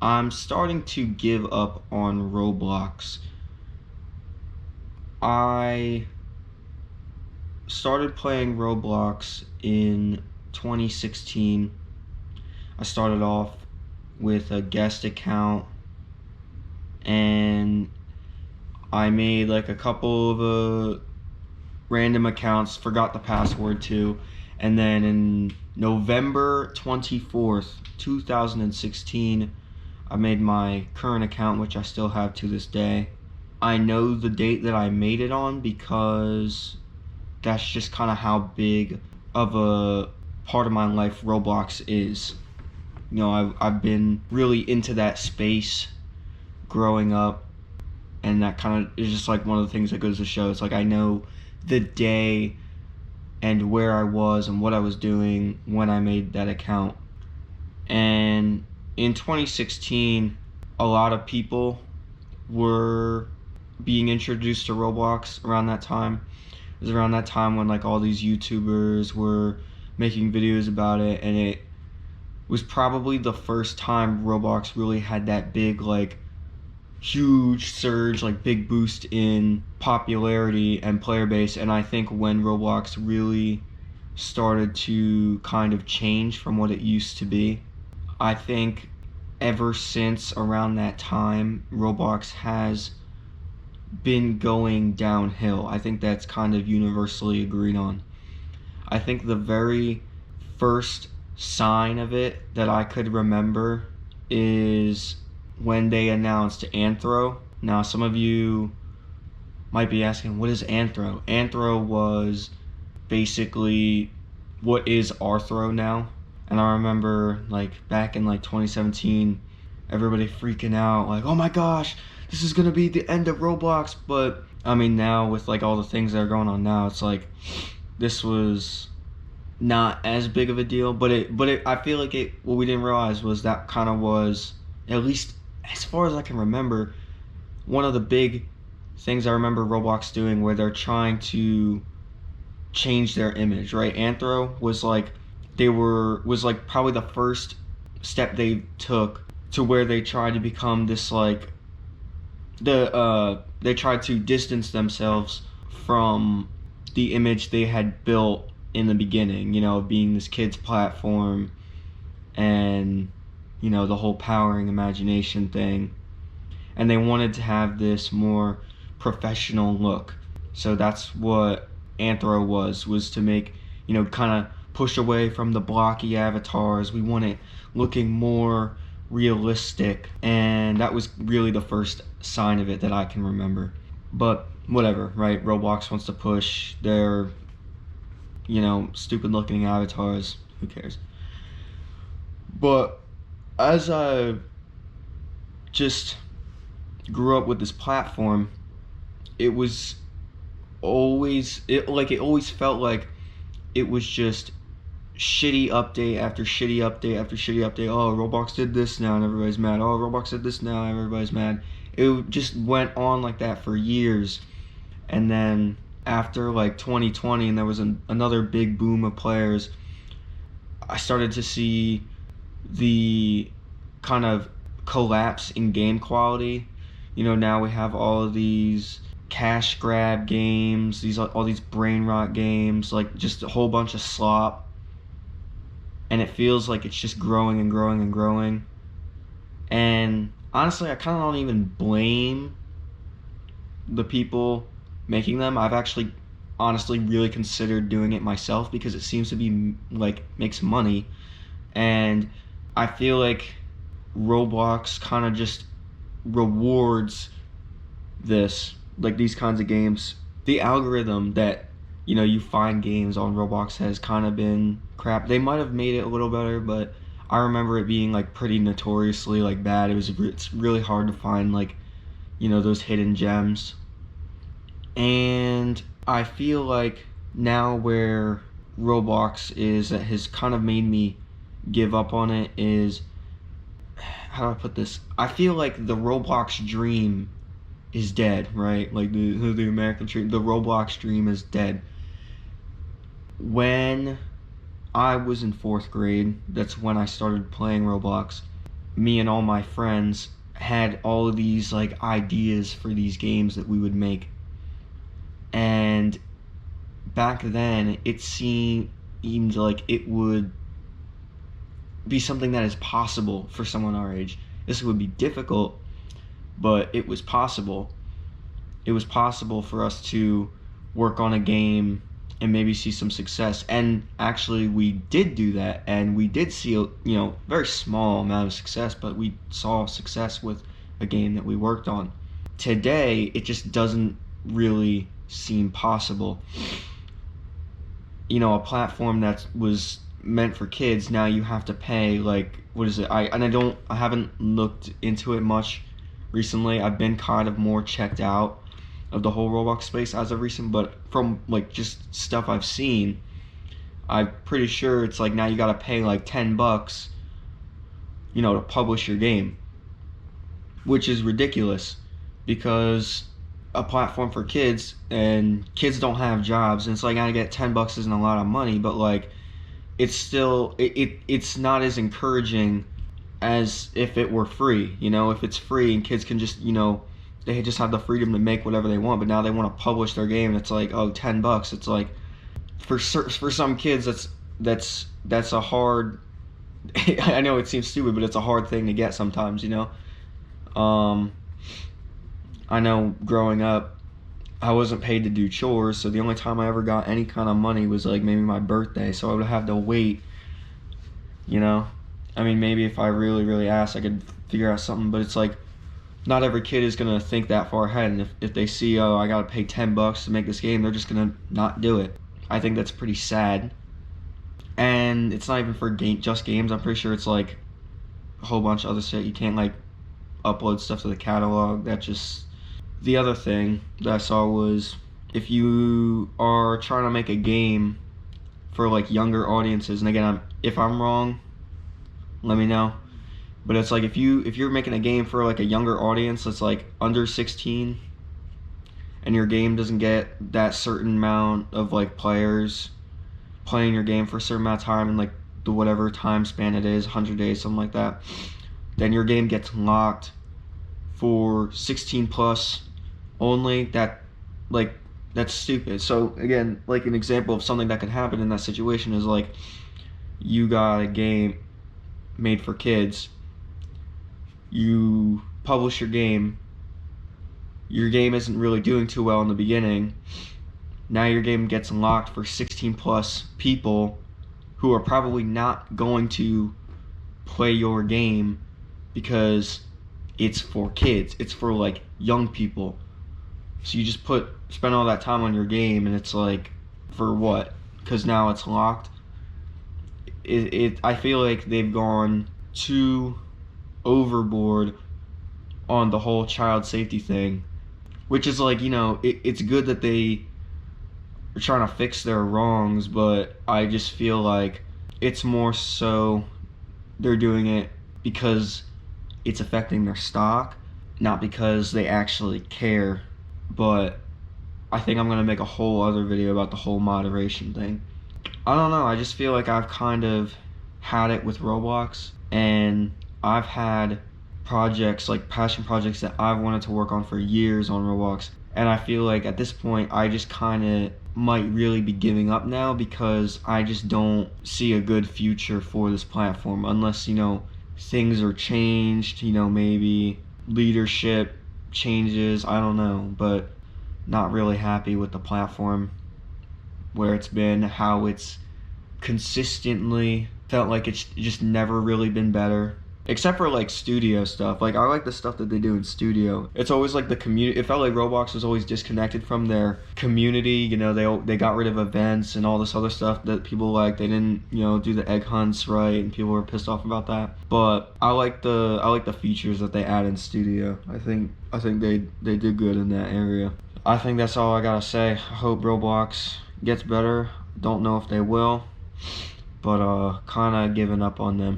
I'm starting to give up on Roblox. I started playing Roblox in 2016. I started off with a guest account and I made like a couple of random accounts, forgot the password too, and then in November 24th, 2016, I made my current account, which I still have to this day. I know the date that I made it on because that's just kind of how big of a part of my life Roblox is. You know, I've been really into that space growing up, and that kind of is just like one of the things that goes to show. It's like I know the day and where I was and what I was doing when I made that account. And in 2016, a lot of people were being introduced to Roblox around that time. It was around that time when like all these YouTubers were making videos about it, and it was probably the first time Roblox really had that big like huge surge, like big boost in popularity and player base. And I think when Roblox really started to kind of change from what it used to be, I think ever since around that time Roblox has been going downhill. I think that's kind of universally agreed on. I think the very first sign of it that I could remember is when they announced Anthro. Now some of you might be asking, what is Anthro? Anthro was basically what is Arthro now. And I remember like back in like 2017, everybody freaking out like, oh my gosh, this is gonna be the end of Roblox. But I mean, now with like all the things that are going on now, it's like this was not as big of a deal. But I feel like what we didn't realize was that kind of was, at least as far as I can remember, one of the big things I remember Roblox doing where they're trying to change their image, right? Anthro was like probably the first step they took to where they tried to become this like they tried to distance themselves from the image they had built in the beginning, you know, being this kids platform and, you know, the whole powering imagination thing. And they wanted to have this more professional look. So that's what Anthro was to make, you know, kind of push away from the blocky avatars. We want it looking more realistic, and that was really the first sign of it that I can remember. But whatever, right? Roblox wants to push their, you know, stupid looking avatars. Who cares? But as I just grew up with this platform, it always felt like it was just shitty update after shitty update after shitty update. Oh, Roblox did this now and everybody's mad. Oh, Roblox did this now and everybody's mad. It just went on like that for years. And then after like 2020, and there was another big boom of players, I started to see the kind of collapse in game quality. You know, now we have all of these cash grab games, all these brain rot games, like just a whole bunch of slop. And it feels like it's just growing and growing and growing. And honestly, I kind of don't even blame the people making them. I've actually honestly really considered doing it myself because it seems to be like makes money. And I feel like Roblox kind of just rewards this, like these kinds of games. The algorithm that, you know, you find games on Roblox has kind of been crap. They might have made it a little better, but I remember it being like pretty notoriously like bad. It's really hard to find like, you know, those hidden gems. And I feel like now where Roblox is, that has kind of made me give up on it, is, how do I put this? I feel like the Roblox dream is dead, right? Like the American dream, the Roblox dream is dead. When I was in 4th grade, that's when I started playing Roblox. me and all my friends had all of these like ideas for these games that we would make. And back then it seemed like it would be something that is possible for someone our age. This would be difficult, but it was possible. It was possible for us to work on a game and maybe see some success. And actually we did do that, and we did see a very small amount of success, but we saw success with a game that we worked on. Today it just doesn't really seem possible. A platform that was meant for kids, now you have to pay, like, what is it? I haven't looked into it much recently. I've been kind of more checked out of the whole Roblox space as of recent, but from like just stuff I've seen, I'm pretty sure it's like now you gotta pay like $10, to publish your game, which is ridiculous, because a platform for kids, and kids don't have jobs, and it's like I get $10 isn't a lot of money, but like it's still it's not as encouraging as if it were free. If it's free and kids can just they just have the freedom to make whatever they want, but now they want to publish their game and it's like, oh, $10. It's like for some kids that's a hard I know it seems stupid, but it's a hard thing to get sometimes. I know growing up I wasn't paid to do chores, so the only time I ever got any kind of money was like maybe my birthday, so I would have to wait. Maybe if I really asked I could figure out something, but it's like not every kid is gonna think that far ahead, and if they see, oh, I gotta pay $10 to make this game, they're just gonna not do it. I think that's pretty sad. And it's not even for just games. I'm pretty sure it's like a whole bunch of other shit. You can't like upload stuff to the catalog. The other thing that I saw was, if you are trying to make a game for like younger audiences, and again, if I'm wrong, let me know. But it's like if you're making a game for like a younger audience that's like under 16, and your game doesn't get that certain amount of like players playing your game for a certain amount of time, and like the whatever time span it is, 100 days, something like that, then your game gets locked for 16 plus only. That's stupid. So again, like an example of something that could happen in that situation is like you got a game made for kids, you publish your game isn't really doing too well in the beginning, now your game gets locked for 16 plus people who are probably not going to play your game because it's for kids, it's for like young people. So you just spend all that time on your game, and it's like, for what? Because now it's locked. I feel like they've gone too overboard on the whole child safety thing, which is like, it's good that they are trying to fix their wrongs, but I just feel like it's more so they're doing it because it's affecting their stock, not because they actually care. But I think I'm gonna make a whole other video about the whole moderation thing. I don't know, I just feel like I've kind of had it with Roblox, and I've had projects, like passion projects that I've wanted to work on for years on Roblox, and I feel like at this point I just kind of might really be giving up now, because I just don't see a good future for this platform unless things are changed, maybe leadership changes, I don't know, but not really happy with the platform where it's been, how it's consistently felt like it's just never really been better, except for like studio stuff. Like I like the stuff that they do in studio. It's always like the community. It felt like Roblox was always disconnected from their community. They got rid of events and all this other stuff that people like. They didn't do the egg hunts right, and people were pissed off about that. But I like the features that they add in studio. I think they did good in that area. I think that's all I gotta say. I hope Roblox gets better. Don't know if they will, but kind of giving up on them.